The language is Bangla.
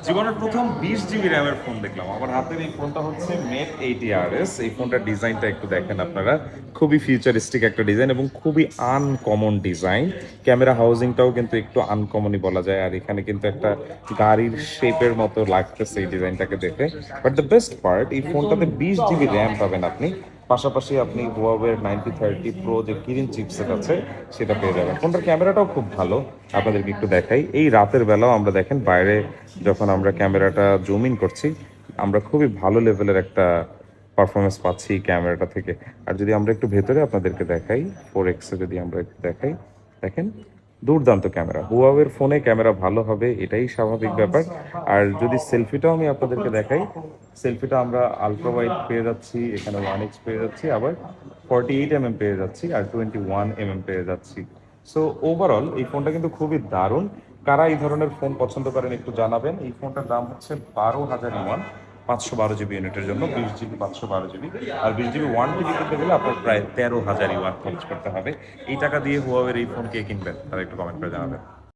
জীবনের প্রথম 20 জিবি র্যামের ফোন দেখলাম। আমার হাতের এই ফোনটা হচ্ছে মেট 80RS। এই ফোনটার ডিজাইনটা একটু দেখেন আপনারা, খুবই ফিউচারিস্টিক একটা ডিজাইন এবং খুবই আনকমন ডিজাইন। ক্যামেরা হাউজিংটাও কিন্তু একটু আনকমনই বলা যায়, আর এখানে কিন্তু একটা গাড়ির শেপের মতো লাগতেছে এই ডিজাইনটাকে দেখে। বাট দ্য বেস্ট পার্ট, এই ফোনটাতে 20 জিবি র্যাম পাবেন আপনি, পাশাপাশি আপনি হুয়াওয়ের 9030 প্রো যে কিরিন চিপসেট আছে সেটা পেয়ে যাবেন। ফোনটার ক্যামেরাটাও খুব ভালো, আপনাদেরকে একটু দেখাই। এই রাতের বেলাও আমরা দেখেন বাইরে যখন আমরা ক্যামেরাটা জুম ইন করছি, আমরা খুবই ভালো লেভেলের একটা পারফরমেন্স পাচ্ছি এই ক্যামেরাটা থেকে। আর যদি আমরা একটু ভেতরে আপনাদেরকে দেখাই, 4X যদি আমরা একটু দেখাই, দেখেন দুর্দান্ত ক্যামেরা। হুয়াওয়ের ফোনে ক্যামেরা ভালো হবে এটাই স্বাভাবিক ব্যাপার। আর যদি সেলফিটাও আমি আপনাদেরকে দেখাই, সেলফিটা আমরা আলট্রা ওয়াইড পেয়ে যাচ্ছি, এখানে 1X পেয়ে যাচ্ছি, আবার 48mm পেয়ে যাচ্ছি, আর 21mm পেয়ে যাচ্ছি। সো ওভারঅল এই ফোনটা কিন্তু খুবই দারুণ। কারা এই ধরনের ফোন পছন্দ করেন একটু জানাবেন। এই ফোনটার দাম হচ্ছে 12,000 ইউয়ান, 512 জিবি ইউনিটের জন্য, 20 জিবি 512 জিবি। আর 20 জিবি 1 TB কিনতে গেলে আপনার প্রায় 13,000 ইউয়ান খরচ করতে হবে। এই টাকা দিয়ে হুয়াওয়ের এই ফোন কে কিনবেন তারা একটু কমেন্ট করে জানাবেন।